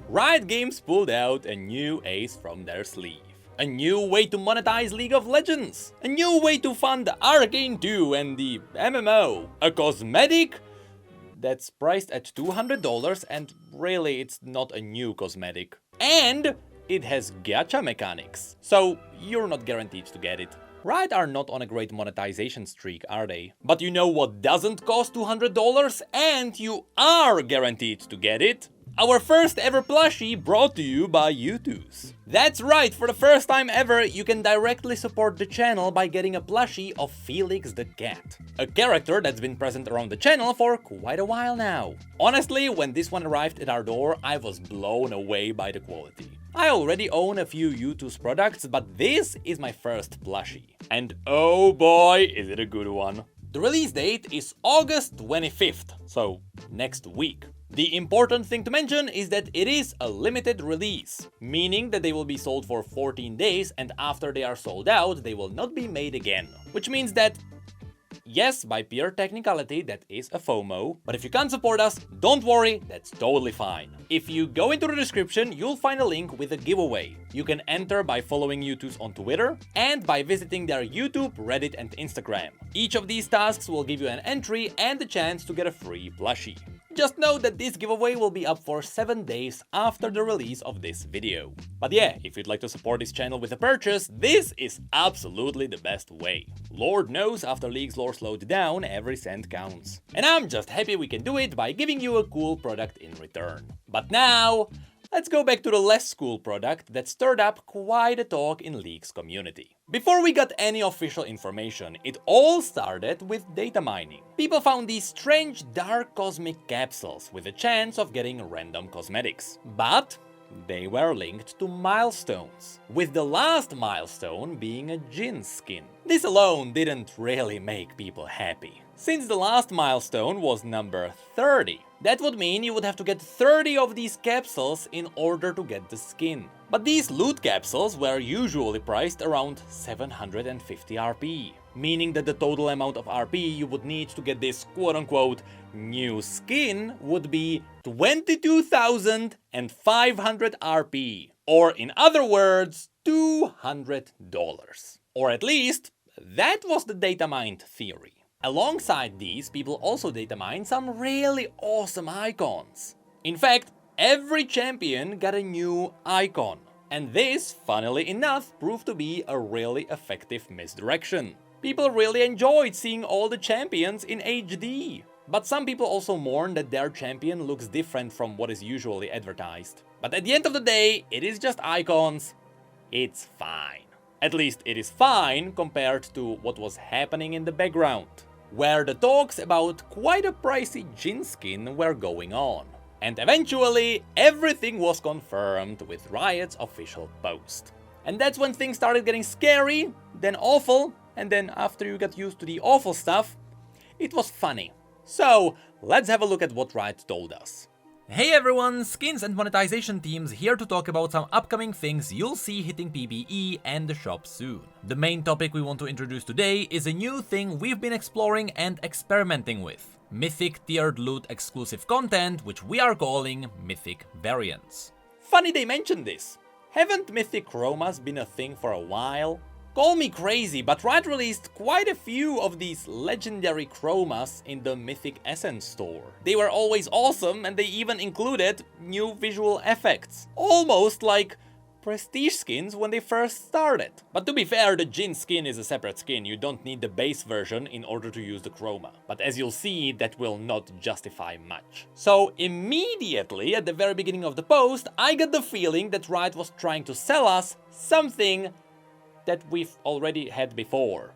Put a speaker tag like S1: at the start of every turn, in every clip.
S1: Riot Games pulled out a new ace from their sleeve. A new way to monetize League of Legends. A new way to fund Arcane 2 and the MMO. A cosmetic that's priced at $200 and really it's not a new cosmetic. And it has gacha mechanics, so you're not guaranteed to get it. Riot are not on a great monetization streak, are they? But you know what doesn't cost $200 and you are guaranteed to get it? Our first ever plushie brought to you by emotes. That's right, for the first time ever, you can directly support the channel by getting a plushie of Felix the cat. A character that's been present around the channel for quite a while now. Honestly, when this one arrived at our door, I was blown away by the quality. I already own a few emotes products, but this is my first plushie. And oh boy, is it a good one. The release date is August 25th, so next week. The important thing to mention is that it is a limited release, meaning that they will be sold for 14 days and after they are sold out, they will not be made again. Which means that, yes, by pure technicality, that is a FOMO, but if you can't support us, don't worry, that's totally fine. If you go into the description, you'll find a link with a giveaway. You can enter by following emotes on Twitter and by visiting their YouTube, Reddit and Instagram. Each of these tasks will give you an entry and a chance to get a free plushie. Just know that this giveaway will be up for 7 days after the release of this video. But yeah, if you'd like to support this channel with a purchase, this is absolutely the best way. Lord knows after League's lore slowed down, every cent counts. And I'm just happy we can do it by giving you a cool product in return. But now, let's go back to the less cool product that stirred up quite a talk in League's community. Before we got any official information, it all started with data mining. People found these strange dark cosmic capsules with a chance of getting random cosmetics. But they were linked to milestones, with the last milestone being a Jhin skin. This alone didn't really make people happy. Since the last milestone was number 30, that would mean you would have to get 30 of these capsules in order to get the skin. But these loot capsules were usually priced around 750 RP, meaning that the total amount of RP you would need to get this quote-unquote new skin would be 22,500 RP, or in other words, $200. Or at least, that was the data mined theory. Alongside these, people also data mined some really awesome icons. In fact, every champion got a new icon. And this, funnily enough, proved to be a really effective misdirection. People really enjoyed seeing all the champions in HD. But some people also mourn that their champion looks different from what is usually advertised. But at the end of the day, it is just icons. It's fine. At least it is fine compared to what was happening in the background, where the talks about quite a pricey Jhin skin were going on. And eventually, everything was confirmed with Riot's official post. And that's when things started getting scary, then awful, and then after you got used to the awful stuff, it was funny. So, let's have a look at what Riot told us. Hey everyone, Skins and Monetization teams here to talk about some upcoming things you'll see hitting PBE and the shop soon. The main topic we want to introduce today is a new thing we've been exploring and experimenting with. Mythic tiered loot exclusive content, which we are calling Mythic Variants. Funny they mentioned this. Haven't Mythic Chromas been a thing for a while? Call me crazy, but Riot released quite a few of these legendary chromas in the Mythic Essence store. They were always awesome and they even included new visual effects. Almost like prestige skins when they first started. But to be fair, the Jhin skin is a separate skin, you don't need the base version in order to use the chroma. But as you'll see, that will not justify much. So immediately at the very beginning of the post, I got the feeling that Riot was trying to sell us something that we've already had before.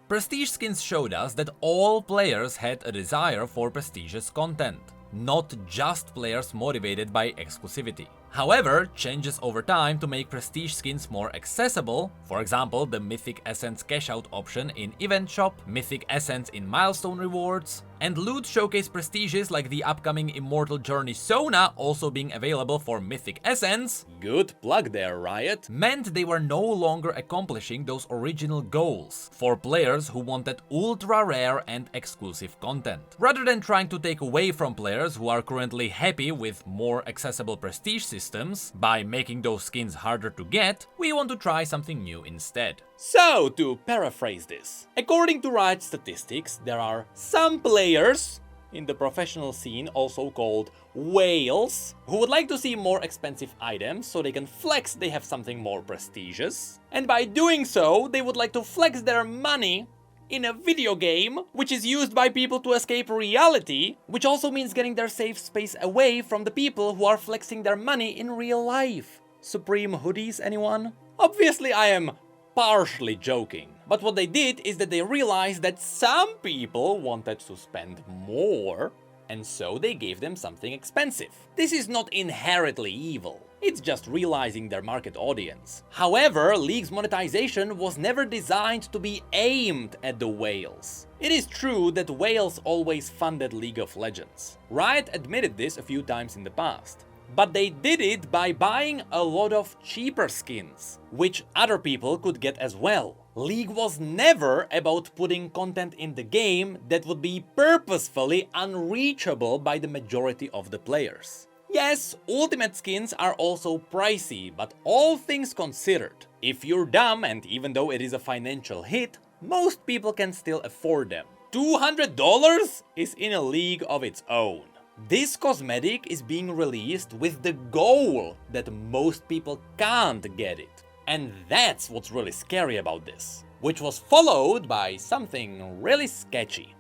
S1: Prestige skins showed us that all players had a desire for prestigious content, not just players motivated by exclusivity. However, changes over time to make prestige skins more accessible, for example the Mythic Essence cash out option in Event Shop, Mythic Essence in Milestone rewards, And loot showcase prestiges like the upcoming Immortal Journey Sona also being available for Mythic Essence, good plug there, Riot, meant they were no longer accomplishing those original goals for players who wanted ultra rare and exclusive content. Rather than trying to take away from players who are currently happy with more accessible prestige systems by making those skins harder to get, we want to try something new instead. So, to paraphrase this, according to Riot statistics, there are some players in the professional scene, also called whales, who would like to see more expensive items so they can flex they have something more prestigious. And by doing so, they would like to flex their money in a video game, which is used by people to escape reality, which also means getting their safe space away from the people who are flexing their money in real life. Supreme hoodies, anyone? Obviously, I am partially joking, but what they did is that they realized that some people wanted to spend more, and so they gave them something expensive. This is not inherently evil, it's just realizing their market audience. However, League's monetization was never designed to be aimed at the whales. It is true that whales always funded League of Legends. Riot admitted this a few times in the past. But they did it by buying a lot of cheaper skins, which other people could get as well. League was never about putting content in the game that would be purposefully unreachable by the majority of the players. Yes, ultimate skins are also pricey, but all things considered, if you're dumb and even though it is a financial hit, most people can still afford them. $200 is in a league of its own. This cosmetic is being released with the goal that most people can't get it. And that's what's really scary about this, which was followed by something really sketchy.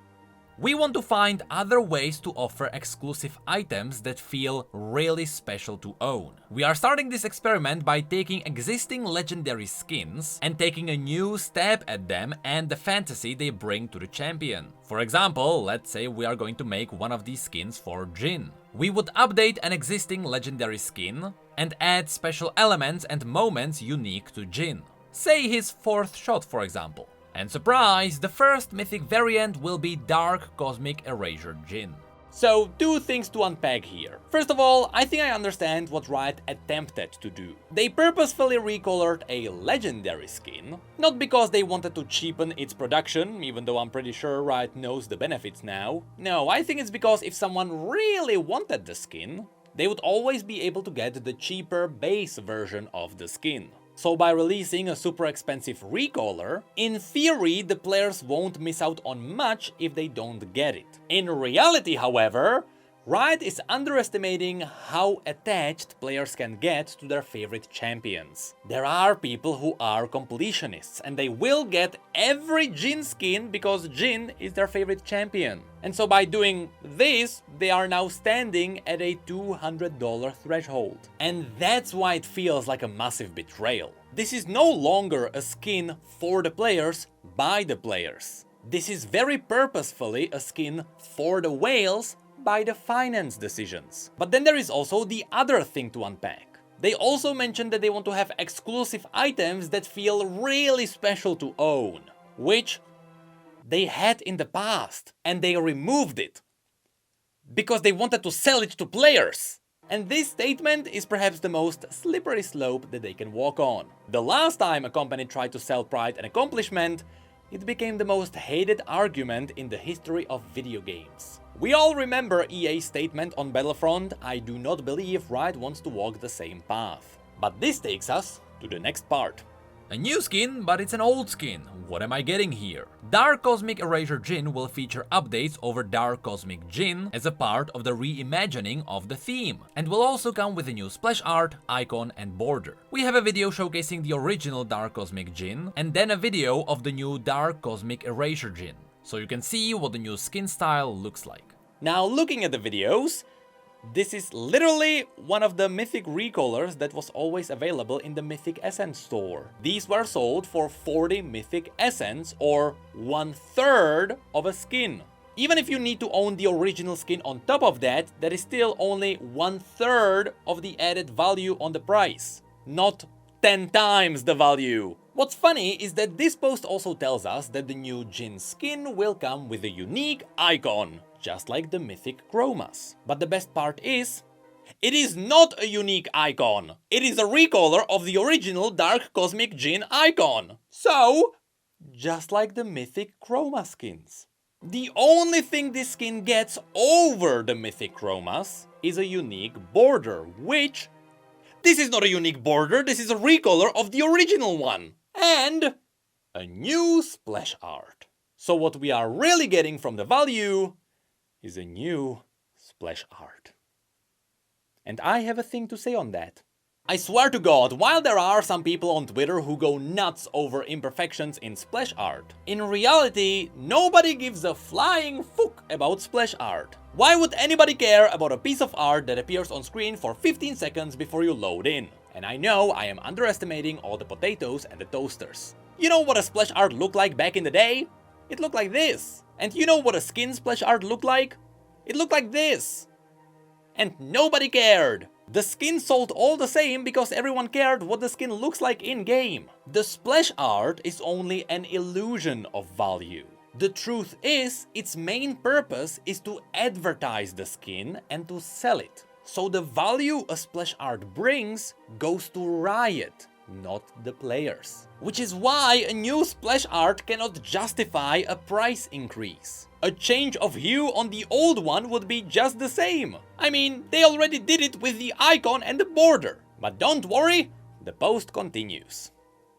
S1: We want to find other ways to offer exclusive items that feel really special to own. We are starting this experiment by taking existing legendary skins and taking a new stab at them and the fantasy they bring to the champion. For example, let's say we are going to make one of these skins for Jhin. We would update an existing legendary skin and add special elements and moments unique to Jhin. Say his 4th shot, for example. And surprise, the first mythic variant will be Dark Cosmic Erasure Jhin. So, 2 things to unpack here. First of all, I think I understand what Riot attempted to do. They purposefully recolored a legendary skin, not because they wanted to cheapen its production, even though I'm pretty sure Riot knows the benefits now. No, I think it's because if someone really wanted the skin, they would always be able to get the cheaper base version of the skin. So by releasing a super expensive recolor, in theory the players won't miss out on much if they don't get it. In reality, however, Riot is underestimating how attached players can get to their favorite champions. There are people who are completionists and they will get every Jhin skin because Jhin is their favorite champion. And so by doing this, they are now standing at a $200 threshold. And that's why it feels like a massive betrayal. This is no longer a skin for the players, by the players. This is very purposefully a skin for the whales, by the finance decisions. But then there is also the other thing to unpack. They also mentioned that they want to have exclusive items that feel really special to own, which they had in the past, and they removed it because they wanted to sell it to players. And this statement is perhaps the most slippery slope that they can walk on. The last time a company tried to sell pride and accomplishment, it became the most hated argument in the history of video games. We all remember EA's statement on Battlefront, I do not believe Riot wants to walk the same path. But this takes us to the next part. A new skin, but it's an old skin. What am I getting here? Dark Cosmic Erasure Jhin will feature updates over Dark Cosmic Jhin as a part of the reimagining of the theme, and will also come with a new splash art, icon and border. We have a video showcasing the original Dark Cosmic Jhin, and then a video of the new Dark Cosmic Erasure Jhin, so you can see what the new skin style looks like. Now looking at the videos, this is literally one of the mythic recolors that was always available in the Mythic Essence store. These were sold for 40 Mythic Essence, or 1/3 of a skin. Even if you need to own the original skin on top of that, that is still only 1/3 of the added value on the price, not 10 times the value. What's funny is that this post also tells us that the new Jhin skin will come with a unique icon. just like the mythic chromas. But the best part is, it is not a unique icon. It is a recolor of the original Dark Cosmic Jhin icon. So, just like the mythic chroma skins. The only thing this skin gets over the mythic chromas is a unique border, which... this is not a unique border, this is a recolor of the original one. And a new splash art. So what we are really getting from the value is a new splash art. And I have a thing to say on that. I swear to God, while there are some people on Twitter who go nuts over imperfections in splash art, in reality, nobody gives a flying fuck about splash art. Why would anybody care about a piece of art that appears on screen for 15 seconds before you load in? And I know I am underestimating all the potatoes and the toasters. You know what a splash art looked like back in the day? It looked like this. And you know what a skin splash art looked like? It looked like this. And nobody cared. The skin sold all the same because everyone cared what the skin looks like in-game. The splash art is only an illusion of value. The truth is, its main purpose is to advertise the skin and to sell it. So the value a splash art brings goes to Riot, not the players. Which is why a new splash art cannot justify a price increase. A change of hue on the old one would be just the same. I mean, they already did it with the icon and the border. But don't worry, the post continues.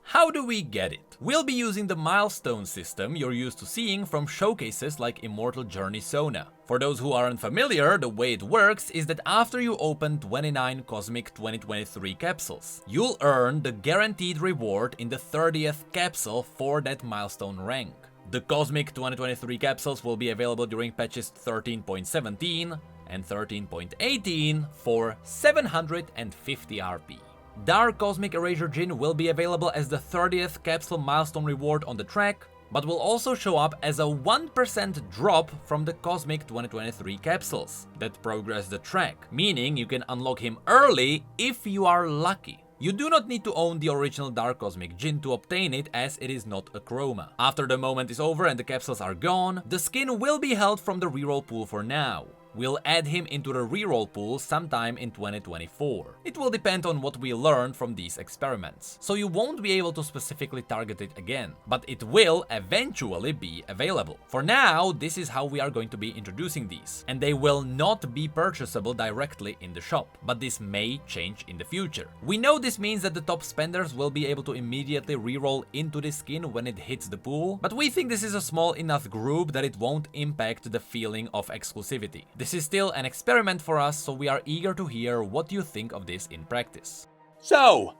S1: How do we get it? We'll be using the milestone system you're used to seeing from showcases like Immortal Journey Sona. For those who aren't familiar, the way it works is that after you open 29 Cosmic 2023 capsules, you'll earn the guaranteed reward in the 30th capsule for that milestone rank. The Cosmic 2023 capsules will be available during patches 13.17 and 13.18 for 750 RP. Dark Cosmic Erasure Jhin will be available as the 30th capsule milestone reward on the track, but will also show up as a 1% drop from the Cosmic 2023 capsules that progress the track, meaning you can unlock him early if you are lucky. You do not need to own the original Dark Cosmic Jhin to obtain it, as it is not a chroma. After the moment is over and the capsules are gone, the skin will be held from the reroll pool for now. We'll add him into the reroll pool sometime in 2024. It will depend on what we learn from these experiments, so you won't be able to specifically target it again, but it will eventually be available. For now, this is how we are going to be introducing these, and they will not be purchasable directly in the shop, but this may change in the future. We know this means that the top spenders will be able to immediately reroll into this skin when it hits the pool, but we think this is a small enough group that it won't impact the feeling of exclusivity. This is still an experiment for us, so we are eager to hear what you think of this in practice. So,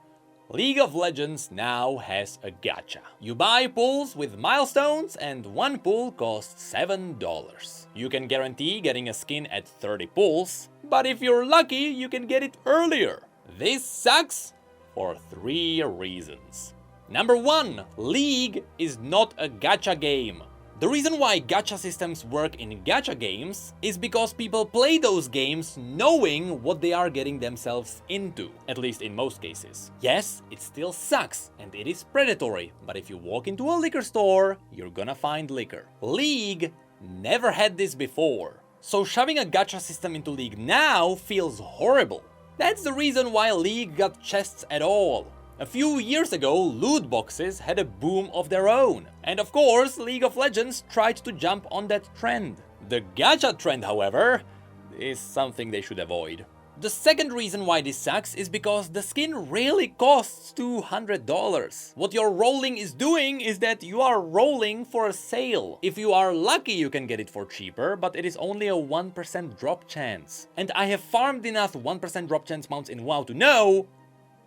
S1: League of Legends now has a gacha. You buy pools with milestones and one pool costs $7. You can guarantee getting a skin at 30 pools, but if you're lucky, you can get it earlier. This sucks for 3 reasons. Number 1, League is not a gacha game. The reason why gacha systems work in gacha games is because people play those games knowing what they are getting themselves into, at least in most cases. Yes, it still sucks and it is predatory, but if you walk into a liquor store, you're gonna find liquor. League never had this before, so shoving a gacha system into League now feels horrible. That's the reason why League got chests at all. A few years ago, loot boxes had a boom of their own, and of course, League of Legends tried to jump on that trend. The gacha trend, however, is something they should avoid. The second reason why this sucks is because the skin really costs $200. What your rolling is doing is that you are rolling for a sale. If you are lucky, you can get it for cheaper, but it is only a 1% drop chance. And I have farmed enough 1% drop chance mounts in WoW to know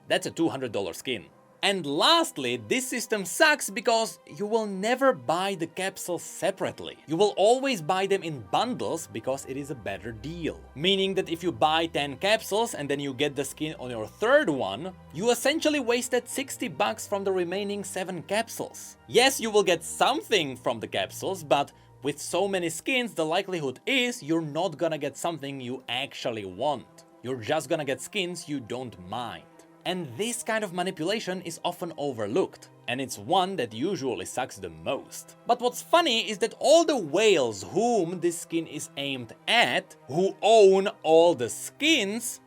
S1: that's a $200 skin. And lastly, this system sucks because you will never buy the capsules separately. You will always buy them in bundles because it is a better deal. Meaning that if you buy 10 capsules and then you get the skin on your third one, you essentially wasted $60 from the remaining 7 capsules. Yes, you will get something from the capsules, but with so many skins, the likelihood is you're not gonna get something you actually want. You're just gonna get skins you don't mind. And this kind of manipulation is often overlooked. and it's one that usually sucks the most. But what's funny is that all the whales whom this skin is aimed at, who own all the skins,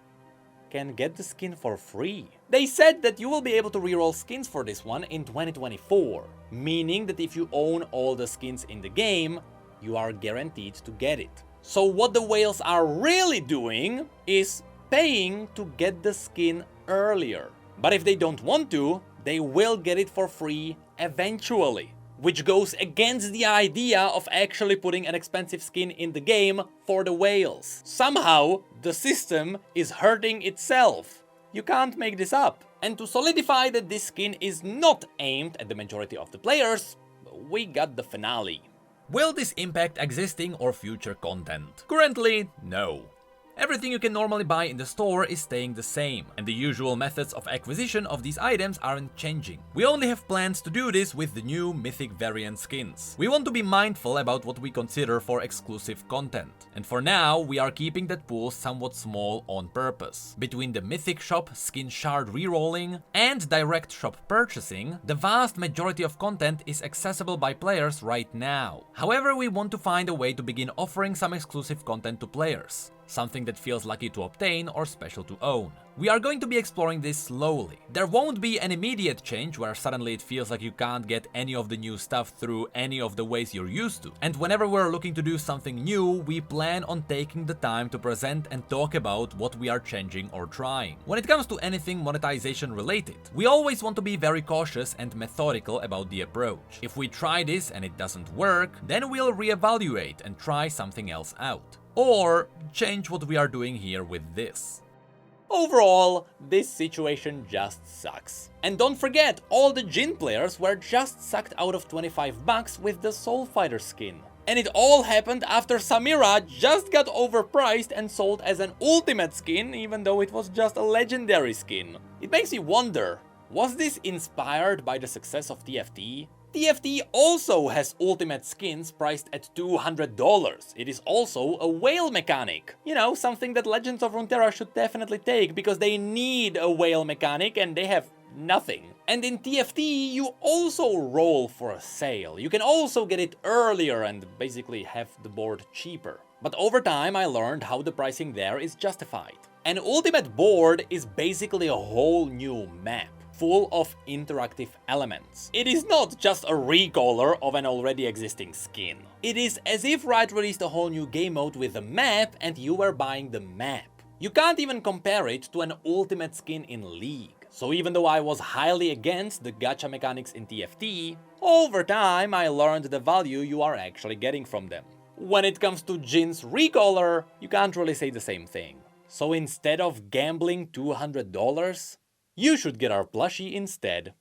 S1: can get the skin for free. They said that you will be able to reroll skins for this one in 2024, meaning that if you own all the skins in the game, you are guaranteed to get it. So what the whales are really doing is paying to get the skin earlier. But if they don't want to, they will get it for free eventually, which goes against the idea of actually putting an expensive skin in the game for the whales. Somehow, the system is hurting itself. You can't make this up. And to solidify that this skin is not aimed at the majority of the players, we got the finale. Will this impact existing or future content? Currently, no. Everything you can normally buy in the store is staying the same, and the usual methods of acquisition of these items aren't changing. We only have plans to do this with the new Mythic variant skins. We want to be mindful about what we consider for exclusive content, and for now we are keeping that pool somewhat small on purpose. Between the Mythic shop, skin shard rerolling, and direct shop purchasing, the vast majority of content is accessible by players right now. However, we want to find a way to begin offering some exclusive content to players. Something that feels lucky to obtain or special to own. We are going to be exploring this slowly. There won't be an immediate change where suddenly it feels like you can't get any of the new stuff through any of the ways you're used to. And whenever we're looking to do something new, we plan on taking the time to present and talk about what we are changing or trying. When it comes to anything monetization related, we always want to be very cautious and methodical about the approach. If we try this and it doesn't work, then we'll reevaluate and try something else out. Or change what we are doing here with this. Overall, this situation just sucks. And don't forget, all the Jhin players were just sucked out of 25 bucks with the Soul Fighter skin. And it all happened after Samira just got overpriced and sold as an ultimate skin, even though it was just a legendary skin. It makes me wonder, was this inspired by the success of TFT? TFT also has ultimate skins priced at $200. It is also a whale mechanic. You know, something that Legends of Runeterra should definitely take because they need a whale mechanic and they have nothing. And in TFT, you also roll for a sale. You can also get it earlier and basically have the board cheaper. But over time, I learned how the pricing there is justified. An ultimate board is basically a whole new map, full of interactive elements. It is not just a recolor of an already existing skin. It is as if Riot released a whole new game mode with a map and you were buying the map. You can't even compare it to an ultimate skin in League. So even though I was highly against the gacha mechanics in TFT, over time I learned the value you are actually getting from them. When it comes to Jhin's recolor, you can't really say the same thing. So instead of gambling $200, you should get our plushie instead.